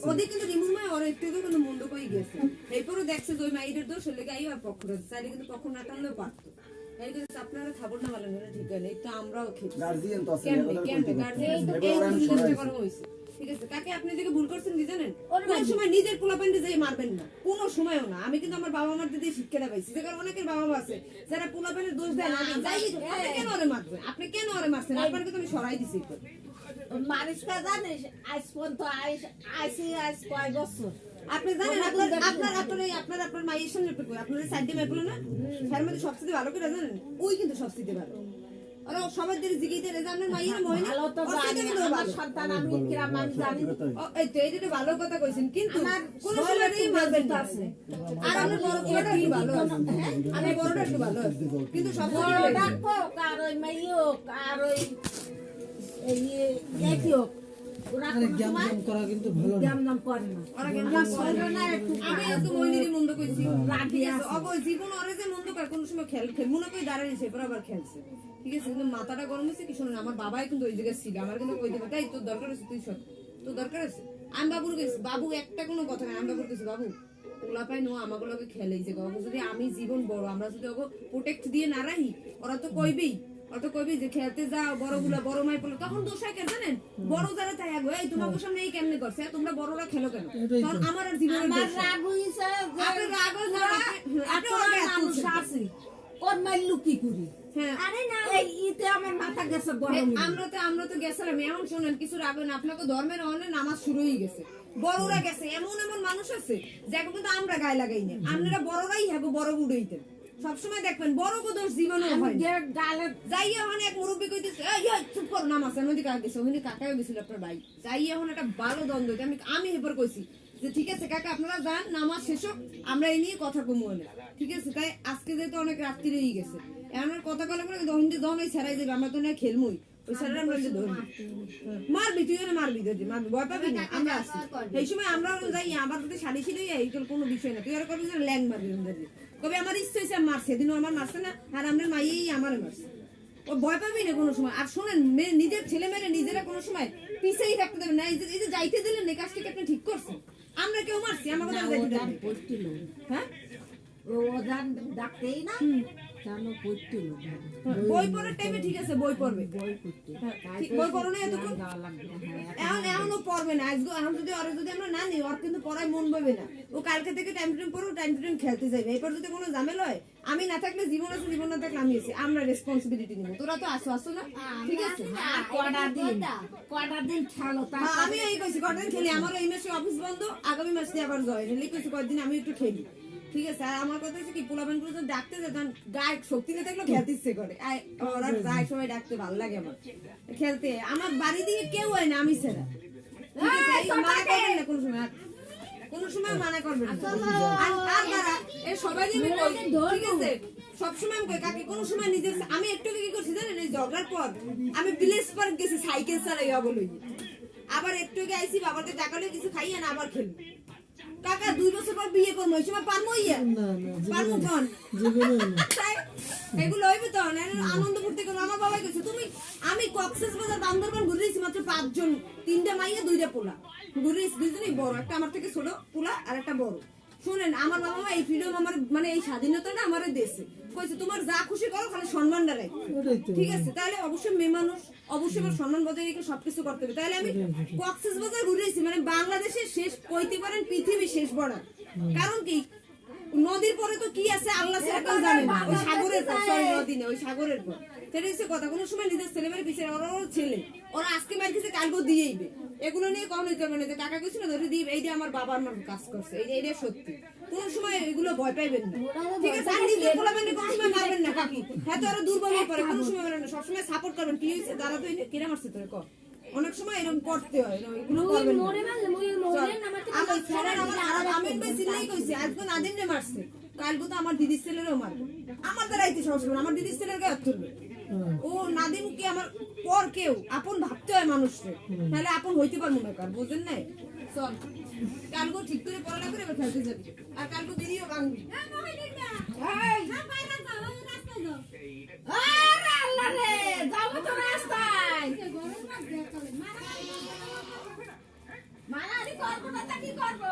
ওদের কিন্তু রিমুভ হয় ওর একটু তো কোনো মুন্ড কই গেছে এরপরও দেখছে যে ওই মাইরের দোষ হলে গাই আর পক্ষ রয়েছে চাইলে কিন্তু পক্ষ না টানলেও পারতো এই কিন্তু আপনারা খাবার না ভালো না ঠিক আছে একটু আমরাও খেতে গার্জিয়ান তো আছে গার্জিয়ান চেষ্টা করা হইছে ঠিক আছে কাকে আপনি যে ভুল করছেন কি জানেন কোন সময় নিজের পোলাপান্ডে যাই মারবেন না কোনো সময়ও না আমি কিন্তু আমার বাবা মার দিদি শিক্ষা পাইছি যে কারণে অনেকের বাবা মা আছে যারা পোলাপান্ডের দোষ দেন আমি যাই আপনি কেন ওরে মারবেন আপনি কেন ওরে মারছেন আপনাকে তো আমি সরাই দিছি মারিসটা জানিস আজ পর্যন্ত আজ কয় বছর আপনি জানেন আপনার মায়ের সামনে আপনার সাইডে মাই বলে না তার মধ্যে সবচেয়ে ভালো করে জানেন ওই কিন্তু সবচেয়ে ভালো আর সবার দিকে জিগিতে জানেন মায়ের মহিলা ভালো তো আমার সন্তান আমি কিরাম আমি জানি এই তো এইটা ভালো কথা কইছেন কিন্তু কোন সময়ই মারবেন না আর আমার বড় বড়টা কি ভালো আমি বড়টা একটু ভালো কিন্তু সব বড়টা কোক আর ওই মাইও আর ওই এই কিও ওরা জ্ঞান করা কিন্তু ভালো না জ্ঞান নাম করে না ওরা জ্ঞান করে না একটু আমি একটু মইনিরই মন্দ কইছি রাগি আছে অবো জীবন ওরে যে মন্দ করে কোন সময় খেল মনে কই দাঁড়াইছে বরাবর খেলছে ঠিক আছে কিন্তু মাথাটা গরম হইছে কি শুনুন আমার বাবাই কিন্তু ওই জায়গায় ছিল আমার কিন্তু কই দিবে তাই তোর দরকার আছে তুই সব তোর দরকার আছে আমি বাবুর কইছি বাবু একটা কোনো কথা না আমি বাবুর কইছি বাবু ওলা পাই নো আমাগুলোকে খেলেই যে বাবু যদি আমি জীবন বড় আমরা যদি ওকে প্রোটেক্ট দিয়ে না রাখি ওরা তো কইবেই অত কইবি যে খেলতে যাও বড়গুলা বড় মাই পড়লো তখন দোষ হয় কেন জানেন বড় যারা তাই আগে এই তোমাদের সামনে এই কেমনে করছে তোমরা বড়রা খেলো কেন কারণ আমার আর জীবনের আমার রাগ হইছে আপনি রাগ আপনি মানুষ আছে কোন মাই লুকি করি আরে না এই ইতে আমার মাথা গেছে গরম আমরা তো গেছিলাম এখন শুনেন কিছু রাগ না আপনাকে ধর্মের অনেক নামাজ শুরু হয়ে গেছে বড়রা গেছে এমন এমন মানুষ আছে যাকে কিন্তু আমরা গায়ে লাগাই না আপনারা বড়রাই হবে বড় বুড়াইতেন সবসময় দেখবেন বড় দোষ জীবনও হয় যাই এখন এক মুরব্বী কইতেছে এই চুপ কর নামাজ আমি কাকা গেছে ওখানে কাকাও গেছিল আপনার ভাই যাই এখন একটা ভালো দ্বন্দ্ব আমি এবার কইছি যে ঠিক আছে কাকা আপনারা যান নামাজ শেষ হোক আমরা এই নিয়ে কথা কমবো না ঠিক আছে তাই আজকে যেহেতু অনেক রাত্রি রয়ে গেছে এমন কথা কলে পরে যখন ওই ছেড়াই যাবে আমরা তো না খেলমুই ওই ছেড়ে আমরা ধরবো মারবি তুই মারবি মারবি ভয় পাবি না আমরা আসি এই সময় আমরা যাই আমার যদি শাড়ি ছিল এই কোনো বিষয় না তুই আর করবি ল্যাং মারবি কবে আমার ইচ্ছে হয়েছে মার সেদিনও আমার মারছে না আর আমরা মাইয়েই আমার মারছে ও ভয় পাবি না কোনো সময় আর শোনেন নিজের ছেলে মেয়েরা নিজেরা কোনো সময় পিছেই থাকতে দেবে না এই যে যাইতে দিলেন এই কাজটা কি আপনি ঠিক করছেন আমরা কেউ মারছি আমার কথা হ্যাঁ ও ডাকতেই না জানো পড়ছিল বই পড়ার টাইমে ঠিক আছে বই পড়বে বই পড়ো না এতক্ষণ এমনও পড়বে না আজকে এখন যদি ওরা যদি আমরা না নিই ওর কিন্তু পড়ায় মন বইবে না ও কালকে থেকে টাইম টু টাইম পড়ো টাইম টু টাইম খেলতে যাবে এরপর যদি কোনো ঝামেলা হয় আমি না থাকলে জীবন আছে জীবন না থাকলে আমি আছি আমরা রেসপন্সিবিলিটি নিব তোরা তো আসো না ঠিক আছে কটা দিন খেলো আমি এই কইছি কটা দিন খেলি আমার এই মাসে অফিস বন্ধ আগামী মাসে আবার জয়েন হলে কইছি কয়েকদিন আমি একটু খেলি ঠিক আছে আর আমার কথা হচ্ছে কি পোলাবেন গুলো ডাকতে যেতাম গায়ে শক্তি না থাকলেও খেলতে ইচ্ছে করে ওরা গায়ে সবাই ডাকতে ভালো লাগে আমার খেলতে আমার বাড়ি দিকে কেউ হয় না আমি ছাড়া কোনো সময় মানা করবে না সবাই ঠিক আছে সবসময় আমি কাকে কোনো সময় নিজের আমি একটু কি করছি জানেন এই ঝগড়ার পর আমি ভিলেজ পার্ক গেছি সাইকেল চালাইয়া বলি আবার একটু আইসি বাবাকে টাকা কিছু খাইয়া না আবার খেলি কাকা 2 বছর পর বিয়ে করবো ওই সময় পারবো পারবো ফোন এগুলো হইবে তো আনন্দ করতে গেল আমার বাবা গেছে তুমি আমি কক্সবাজার বান্দরবান ঘুরেছি মাত্র 5 জন 3টা মাইয়া 2টা পোলা ঘুরেছি দুজনেই বড় একটা আমার থেকে ছোট পোলা আর একটা বড় শুনেন আমার বাবা মা এই ফ্রিডম আমার মানে এই স্বাধীনতাটা আমার দেশে কইছে তোমার যা খুশি করো খালি সম্মানটা রাখো ঠিক আছে তাহলে অবশ্যই মেয়ে মানুষ অবশ্যই আমার সম্মান বজায় রেখে সবকিছু করতে হবে তাহলে আমি কক্সবাজার ঘুরেছি মানে বাংলাদেশের শেষ কইতে পারেন পৃথিবীর শেষ বর্ডার কারণ কি নদীর পরে তো কি আছে আল্লাহ ছাড়া কেউ জানে না ওই সাগরের পর সরি নদী না ওই সাগরের পর সেটা হচ্ছে কথা কোনো সময় নিজের ছেলেমেয়ের পিছিয়ে ওরা ছেলে ওরা আজকে মার কিছু কালকেও দিয়েইবে এগুলো নিয়ে কখনোই করবে না যে কাকা কিছু না ধরে দিবে এইটা আমার বাবা আমার কাজ করছে এইটা সত্যি কোন সময় এগুলো ভয় পাইবেন না ঠিক আছে আর নিজে বলবেন না কোন সময় মারবেন না কাকি হ্যাঁ তো ওরা দুর্বল হয়ে পড়ে কোন সময় মারবেন না সবসময় সাপোর্ট করবেন কি হয়েছে দাদা তো কিরা মারছে তোরে কর অনেক সময় এরকম করতে হয় এগুলো করবেন আমি সিলাই কইছি আজকে নাদিম রে মারছে কালকে তো আমার দিদির ছেলেরও মারবে আমার দ্বারাইতে সমস্যা আমার দিদির ছেলের গায়ে তুলবে ও নাদিম কি আমার পর কেউ আপন ভাবতে হয় মানুষকে তাহলে আপন হইতে পারবো না কার বুঝেন নাই চল কালকে ঠিক করে পড়ালেখা করে এবার খেলতে যাবি আর কালকে দিদিও ভাঙবি আল্লাহ রে যাবো তো রাস্তায় মারামারি করবো না তা কি করবো